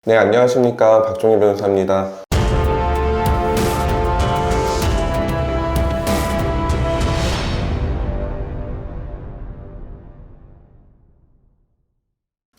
네, 안녕하십니까. 박종희 변호사입니다.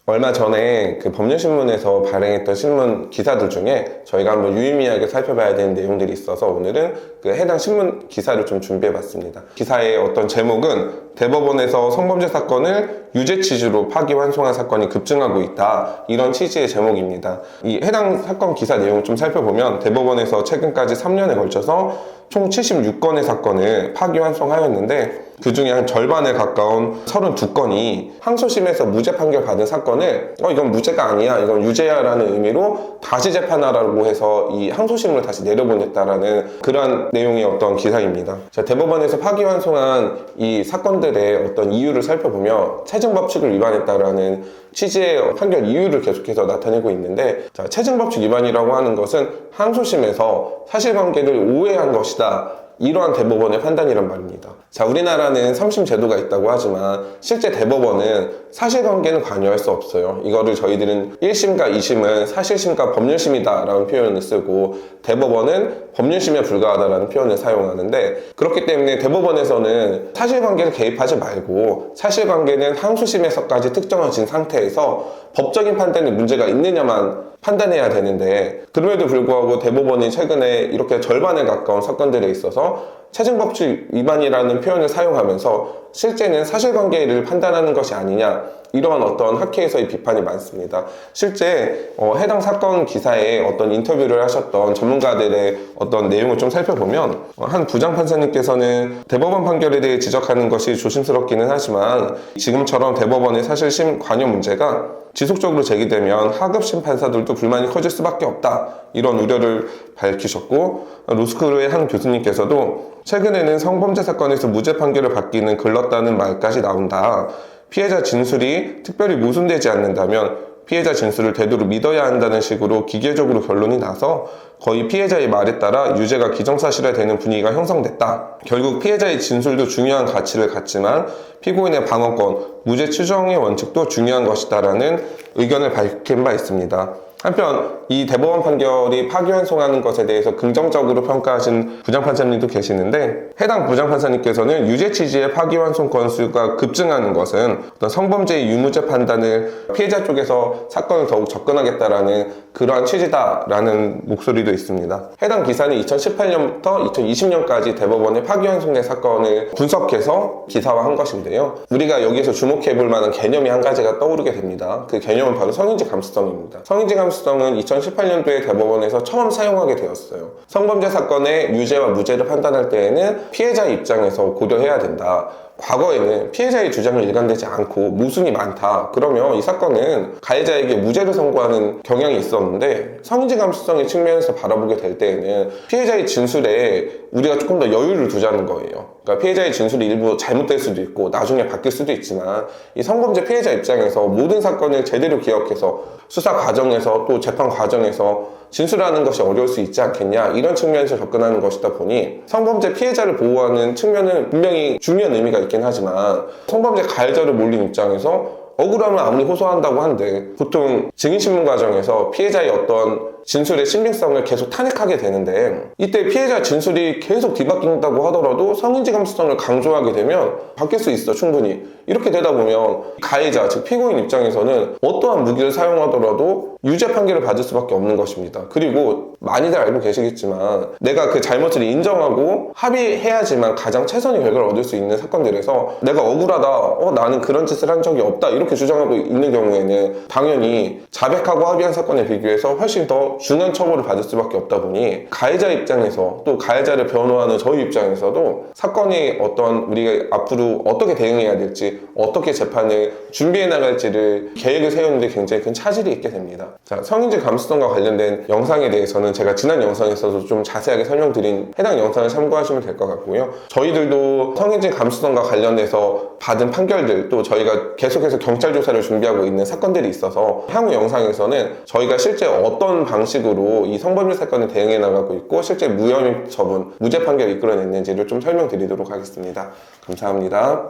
얼마 전에 그 법률신문에서 발행했던 신문 기사들 중에 저희가 한번 유의미하게 살펴봐야 되는 내용들이 있어서 오늘은 그 해당 신문 기사를 좀 준비해봤습니다. 기사의 어떤 제목은 대법원에서 성범죄 사건을 유죄 취지로 파기환송한 사건이 급증하고 있다. 이런 취지의 제목입니다. 이 해당 사건 기사 내용을 좀 살펴보면 대법원에서 최근까지 3년에 걸쳐서 총 76건의 사건을 파기환송하였는데 그 중에 한 절반에 가까운 32건이 항소심에서 무죄 판결 받은 사건을 이건 무죄가 아니야, 이건 유죄야 라는 의미로 다시 재판하라고 해서 이 항소심을 다시 내려보냈다라는 그러한 내용의 어떤 기사입니다. 자, 대법원에서 파기환송한 이 사건들의 어떤 이유를 살펴보면 체증법칙을 위반했다라는 취지의 판결 이유를 계속해서 나타내고 있는데, 자, 체증법칙 위반이라고 하는 것은 항소심에서 사실관계를 오해한 것이다, 이러한 대법원의 판단이란 말입니다. 자, 우리나라는 3심 제도가 있다고 하지만 실제 대법원은 사실관계는 관여할 수 없어요. 이거를 저희들은 1심과 2심은 사실심과 법률심이다 라는 표현을 쓰고 대법원은 법률심에 불과하다라는 표현을 사용하는데, 그렇기 때문에 대법원에서는 사실관계를 개입하지 말고 사실관계는 항소심에서까지 특정해진 상태에서 법적인 판단에 문제가 있느냐만 판단해야 되는데, 그럼에도 불구하고 대법원이 최근에 이렇게 절반에 가까운 사건들에 있어서 체증법칙 위반이라는 표현을 사용하면서 실제는 사실관계를 판단하는 것이 아니냐, 이러한 어떤 학회에서의 비판이 많습니다. 실제 해당 사건 기사에 어떤 인터뷰를 하셨던 전문가들의 어떤 내용을 좀 살펴보면 한 부장판사님께서는 대법원 판결에 대해 지적하는 것이 조심스럽기는 하지만 지금처럼 대법원의 사실심 관여 문제가 지속적으로 제기되면 하급심 판사들도 불만이 커질 수밖에 없다, 이런 우려를 밝히셨고, 로스쿨의 한 교수님께서도 최근에는 성범죄 사건에서 무죄 판결을 받기는 글렀다는 말까지 나온다. 피해자 진술이 특별히 모순되지 않는다면 피해자 진술을 되도록 믿어야 한다는 식으로 기계적으로 결론이 나서 거의 피해자의 말에 따라 유죄가 기정사실화되는 분위기가 형성됐다. 결국 피해자의 진술도 중요한 가치를 갖지만 피고인의 방어권, 무죄 추정의 원칙도 중요한 것이다라는 의견을 밝힌 바 있습니다. 한편 이 대법원 판결이 파기환송하는 것에 대해서 긍정적으로 평가하신 부장판사님도 계시는데, 해당 부장판사님께서는 유죄 취지의 파기환송 건수가 급증하는 것은 어떤 성범죄의 유무죄 판단을 피해자 쪽에서 사건을 더욱 접근하겠다라는 그러한 취지다라는 목소리도 있습니다. 해당 기사는 2018년부터 2020년까지 대법원의 파기환송된 사건을 분석해서 기사화한 것인데요. 우리가 여기서 주목해볼 만한 개념이 한 가지가 떠오르게 됩니다. 그 개념은 바로 성인지 감수성입니다. 성인지 감수성은 2018년도에 대법원에서 처음 사용하게 되었어요. 성범죄 사건의 유죄와 무죄를 판단할 때에는 피해자 입장에서 고려해야 된다. 과거에는 피해자의 주장을 일관되지 않고 모순이 많다, 그러면 이 사건은 가해자에게 무죄를 선고하는 경향이 있었는데, 성인지 감수성의 측면에서 바라보게 될 때에는 피해자의 진술에 우리가 조금 더 여유를 두자는 거예요. 그러니까 피해자의 진술이 일부 잘못될 수도 있고 나중에 바뀔 수도 있지만, 이 성범죄 피해자 입장에서 모든 사건을 제대로 기억해서 수사 과정에서 또 재판 과정에서 진술하는 것이 어려울 수 있지 않겠냐, 이런 측면에서 접근하는 것이다 보니 성범죄 피해자를 보호하는 측면은 분명히 중요한 의미가 있긴 하지만, 성범죄 가해자를 몰린 입장에서 억울하면 아무리 호소한다고 한데 보통 증인신문 과정에서 피해자의 어떤 진술의 신빙성을 계속 탄핵하게 되는데, 이때 피해자 진술이 계속 뒤바뀐다고 하더라도 성인지 감수성을 강조하게 되면 바뀔 수 있어, 충분히. 이렇게 되다 보면 가해자, 즉 피고인 입장에서는 어떠한 무기를 사용하더라도 유죄 판결을 받을 수밖에 없는 것입니다. 그리고 많이들 알고 계시겠지만 내가 그 잘못을 인정하고 합의해야지만 가장 최선의 결과를 얻을 수 있는 사건들에서 내가 억울하다, 나는 그런 짓을 한 적이 없다, 이렇게 주장하고 있는 경우에는 당연히 자백하고 합의한 사건에 비교해서 훨씬 더 중한 처벌을 받을 수밖에 없다 보니, 가해자 입장에서 또 가해자를 변호하는 저희 입장에서도 사건이 어떤 우리가 앞으로 어떻게 대응해야 될지, 어떻게 재판을 준비해 나갈지를 계획을 세우는데 굉장히 큰 차질이 있게 됩니다. 자, 성인지 감수성과 관련된 영상에 대해서는 제가 지난 영상에서도 좀 자세하게 설명드린 해당 영상을 참고하시면 될 것 같고요. 저희들도 성인지 감수성과 관련해서 받은 판결들, 또 저희가 계속해서 경찰 조사를 준비하고 있는 사건들이 있어서 향후 영상에서는 저희가 실제 어떤 방식으로 이 성범죄 사건에 대응해 나가고 있고 실제 무혐의 처분, 무죄 판결을 이끌어냈는지를 좀 설명드리도록 하겠습니다. 감사합니다.